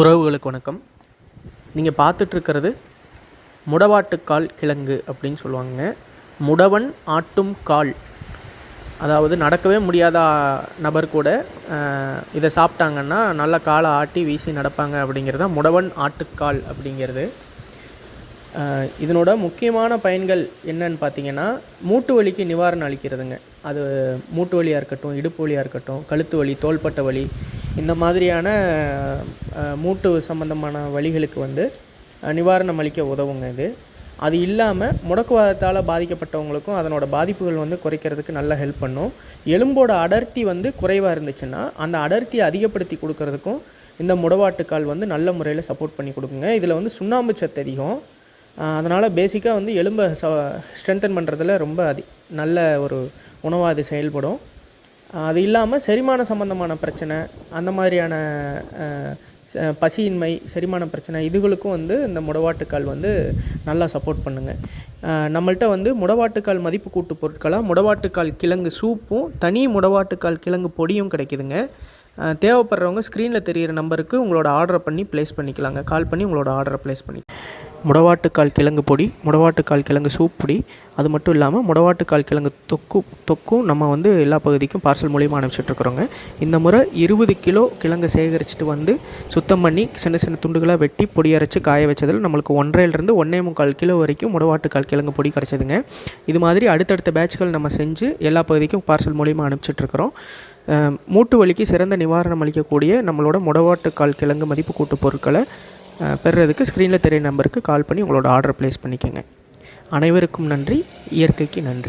உறவுகளுக்கு வணக்கம். நீங்கள் பார்த்துட்ருக்கிறது முடவாட்டுக்கால் கிழங்கு அப்படின்னு சொல்லுவாங்க. முடவன் ஆட்டும் கால், அதாவது நடக்கவே முடியாத நபர் கூட இதை சாப்பிட்டாங்கன்னா நல்லா காலை ஆட்டி வீசி நடப்பாங்க அப்படிங்கிறது தான் முடவன் ஆட்டுக்கால் அப்படிங்கிறது. இதனோட முக்கியமான பயன்கள் என்னன்னு பார்த்தீங்கன்னா, மூட்டு வலிக்கு நிவாரணம் அளிக்கிறதுங்க. அது மூட்டு வலியாக இருக்கட்டும், இடுப்பு வலியாக இருக்கட்டும், கழுத்து வலி, தோள்பட்டை வலி, இந்த மாதிரியான மூட்டு சம்பந்தமான வலிகளுக்கு நிவாரணம் அளிக்க உதவுங்க இது. அது இல்லாமல் முடக்குவாதத்தால் பாதிக்கப்பட்டவங்களுக்கும் அதனோட பாதிப்புகள் குறைக்கிறதுக்கு நல்லா ஹெல்ப் பண்ணும். எலும்போட அடர்த்தி குறைவாக இருந்துச்சுன்னா அந்த அடர்த்தியை அதிகப்படுத்தி கொடுக்கறதுக்கும் இந்த முடவாட்டுக்கால் நல்ல முறையில் சப்போர்ட் பண்ணி கொடுக்குங்க. இதில் சுண்ணாம்பு சத்து அதிகம். அதனால் பேசிக்காக எலும்பை ஸ்ட்ரென்தன் பண்ணுறதுல ரொம்ப நல்ல ஒரு உணவாக அது செயல்படும். அது இல்லாமல் செரிமான சம்பந்தமான பிரச்சனை, அந்த மாதிரியான பசியின்மை, செரிமான பிரச்சனை, இதுகளுக்கும் இந்த முடவாட்டுக்கால் நல்லா சப்போர்ட் பண்ணுங்க. நம்மள்கிட்ட முடவாட்டுக்கால் மதிப்பு கூட்டு பொருட்களாக முடவாட்டுக்கால் கிழங்கு சூப்பும் தனி முடவாட்டுக்கால் கிழங்கு பொடியும் கிடைக்குதுங்க. தேவைப்படுறவங்க ஸ்க்ரீனில் தெரிகிற நம்பருக்கு உங்களோட ஆர்டரை பண்ணி ப்ளேஸ் பண்ணிக்கலாங்க. கால் பண்ணி உங்களோட ஆர்டரை ப்ளேஸ் பண்ணி முடவாட்டுக்கால் கிழங்கு பொடி, முடவாட்டுக்கால் கிழங்கு சூப் பொடி, அது மட்டும் இல்லாமல் முடவாட்டுக்கால் கிழங்கு தொக்கும் நம்ம எல்லா பகுதிக்கும் பார்சல் மூலியமாக அனுப்பிச்சிட்ருக்குறோங்க. இந்த முறை 20 கிலோ கிழங்கு சேகரிச்சுட்டு சுத்தம் பண்ணி சின்ன சின்ன துண்டுகளாக வெட்டி பொடி அரைச்சி காய வச்சதில் நம்மளுக்கு 1.5 1.25 கிலோ வரைக்கும் முடவாட்டுக்கால் கிழங்கு பொடி கிடச்சிதுங்க. இது மாதிரி அடுத்தடுத்த பேட்ச்கள் நம்ம செஞ்சு எல்லா பகுதிக்கும் பார்சல் மூலியமாக அனுப்பிச்சிட்ருக்குறோம். மூட்டு வலிக்கு சிறந்த நிவாரணம் அளிக்கக்கூடிய நம்மளோட முடவாட்டுக்கால் கிழங்கு மதிப்பு கூட்டு பொருட்களை பெறுறதுக்கு ஸ்க்ரீனில் தெரிய நம்பருக்கு கால் பண்ணி உங்களோட ஆர்டரை ப்ளேஸ் பண்ணிக்கோங்க. அனைவருக்கும் நன்றி. இயற்கைக்கு நன்றி.